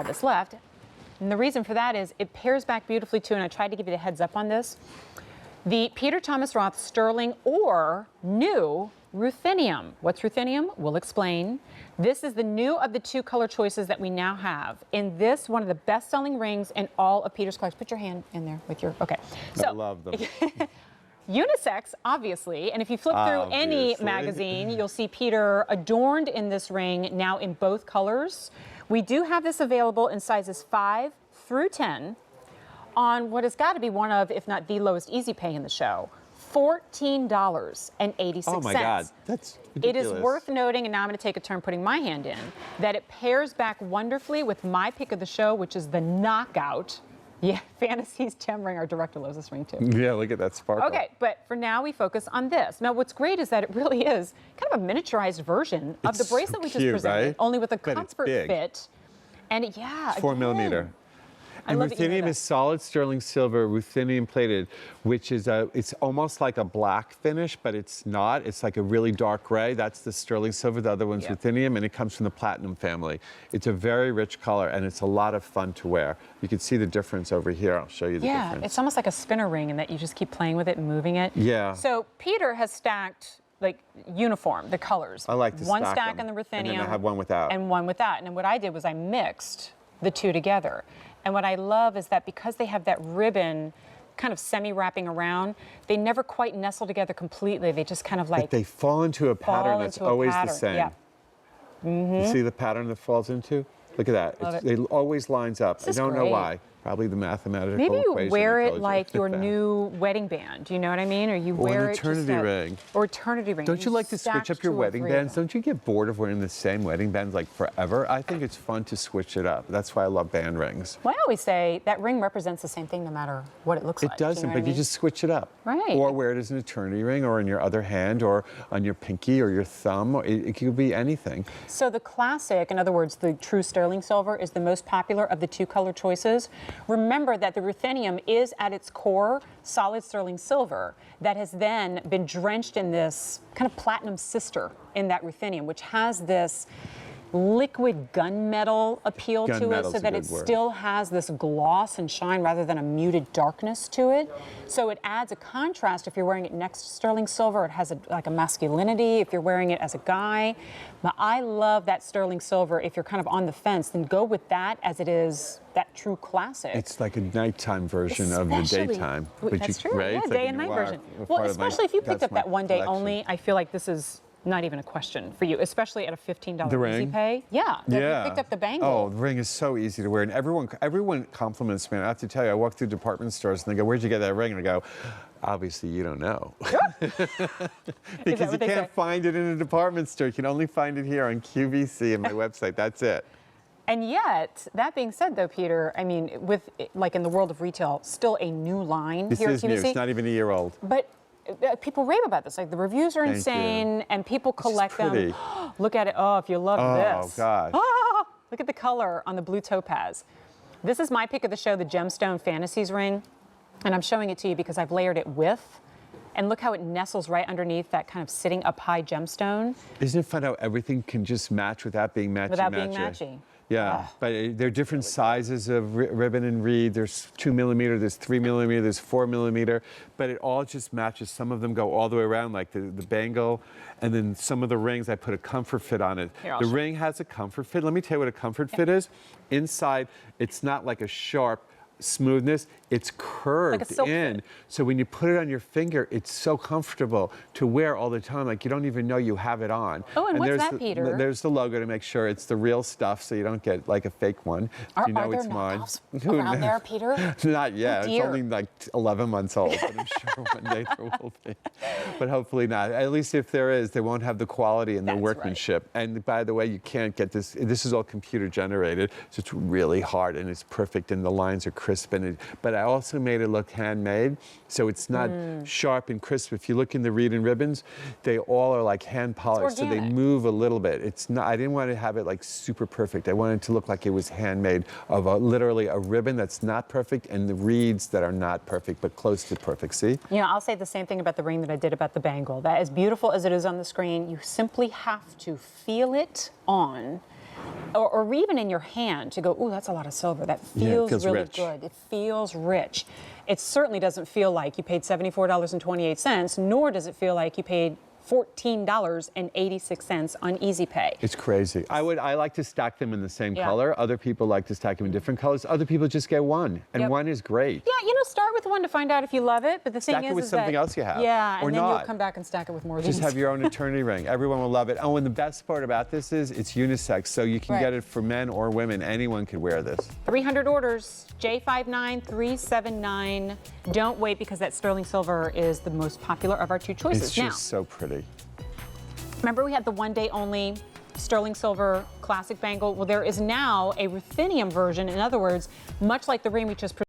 this left. And the reason for that is it pairs back beautifully too, and I tried to give you the heads up on this. The Peter Thomas Roth Sterling or new Ruthenium. What's Ruthenium? We'll explain. This is the new of the 2 color choices that we now have. In this, one of the best-selling rings in all of Peter's collections. Put your hand in there with your, okay. I love them. Unisex, obviously, and if you flip through any magazine, you'll see Peter adorned in this ring now in both colors. We do have this available in sizes 5 through 10 on what has got to be one of, if not the lowest easy pay in the show, $14.86. Oh my God, that's ridiculous. It is worth noting, and now I'm going to take a turn putting my hand in, that it pairs back wonderfully with my pick of the show, which is the Knockout. Yeah, Fantasy's gem ring. Our director loves this ring too. Yeah, look at that sparkle. Okay, but for now we focus on this. Now what's great is that it really is kind of a miniaturized version of the bracelet we just presented, right? only with a comfort fit. And yeah, it's 4 millimeter. And Ruthenium is solid sterling silver, Ruthenium plated, which is it's almost like a black finish, but it's not. It's like a really dark gray. That's the sterling silver. The other one's Ruthenium, and it comes from the platinum family. It's a very rich color, and it's a lot of fun to wear. You can see the difference over here. I'll show you the difference. Yeah, it's almost like a spinner ring in that you just keep playing with it and moving it. Yeah. So Peter has stacked like uniform, the colors. I like to one stack stack on the Ruthenium. And then I have one without. And one without. And then what I did was I mixed the 2 together. And what I love is that because they have that ribbon kind of semi-wrapping around, they never quite nestle together completely. They just kind of like... But they fall into a pattern that's always the same. Yeah. You see the pattern that falls into? Look at that. It always lines up. I don't know why. Probably the mathematical equation. Maybe you wear it like your that. new wedding band. Do you know what I mean? Or you wear an eternity ring. Or eternity ring. Don't you like to switch up your wedding bands? Don't you get bored of wearing the same wedding bands like forever? I think it's fun to switch it up. That's why I love band rings. Well, I always say that ring represents the same thing no matter what it looks like. It doesn't, but you just switch it up. Right. Or wear it as an eternity ring, or in your other hand, or on your pinky, or your thumb. It could be anything. So the classic, in other words, the true sterling silver, is the most popular of the 2 color choices. Remember that the Ruthenium is at its core solid sterling silver that has then been drenched in this kind of platinum sister in that Ruthenium, which has this liquid gunmetal appeal to it, so that it still has this gloss and shine rather than a muted darkness to it. So it adds a contrast if you're wearing it next to sterling silver. It has like a masculinity if you're wearing it as a guy. But I love that sterling silver. If you're kind of on the fence, then go with that as it is that true classic. It's like a nighttime version of the daytime. That's true. Right? Yeah, it's day like and night version. Well, Well, especially if you picked up that one day collection. only, I feel like this is not even a question for you, especially at a $15 The easy ring? pay. Yeah. If you picked up the bangle. Oh, the ring is so easy to wear, and everyone compliments me. And I have to tell you, I walk through department stores and they go, "Where'd you get that ring?" And I go, "Obviously, you don't know." Because you can't find it in a department store. You can only find it here on QVC and my website. That's it. And yet, that being said, though, Peter, I mean, with like in the world of retail, still a new line This here is at QVC. new. It's not even a year old. But people rave about this. Like the reviews are insane, and people collect them. Look at it. Oh, if you love this. Oh gosh. Ah, look at the color on the blue topaz. This is my pick of the show, the Gemstone Fantasies ring, and I'm showing it to you because I've layered it with. And look how it nestles right underneath that kind of sitting up high gemstone. Isn't it fun how everything can just match without being matchy? Without being matchy. Yeah, but there are different sizes of ribbon and reed. There's 2 millimeter, there's 3 millimeter, there's 4 millimeter, but it all just matches. Some of them go all the way around, like the bangle, and then some of the rings, I put a comfort fit on it. The ring has a comfort fit. Let me tell you what a comfort fit is. Inside, it's not like a sharp smoothness, it's curved in. So when you put it on your finger, it's so comfortable to wear all the time. Like you don't even know you have it on. Oh, and what's that, Peter? There's the logo to make sure it's the real stuff, so you don't get like a fake one. Are you know there it's mine. Around there, Peter? Not yet. Oh, it's only like 11 months old, but I'm sure one day there will be. But hopefully not. At least if there is, they won't have the quality and the workmanship. Right. And by the way, you can't get this. This is all computer generated, so it's really hard and it's perfect, and the lines are crisp. But I also made it look handmade, so it's not sharp and crisp. If you look in the reed and ribbons, they all are like hand polished, so they move a little bit. It's not. I didn't want to have it like super perfect. I wanted it to look like it was handmade of literally a ribbon that's not perfect and the reeds that are not perfect, but close to perfect. See? You know, I'll say the same thing about the ring that I did about the bangle. That as beautiful as it is on the screen, you simply have to feel it on or even in your hand to go, ooh, that's a lot of silver. That feels, feels really rich. good. It feels rich. It certainly doesn't feel like you paid $74.28, nor does it feel like you paid $14.86 on Easy Pay. It's crazy. I like to stack them in the same Yeah. color. Other people like to stack them in different colors. Other people just get one, and Yep. one is great. Yeah, you know, start with one to find out if you love it. But the Stack thing it is, with something else you have, Yeah, or and then not. you'll come back and stack it with more of Just these. have your own eternity ring. Everyone will love it. Oh, and the best part about this is it's unisex, so you can Right. get it for men or women. Anyone could wear this. 300 orders, J59379. Don't wait, because that sterling silver is the most popular of our two choices. It's just so pretty. Remember we had the one-day only sterling silver classic bangle? Well, there is now a ruthenium version. In other words, much like the ring we just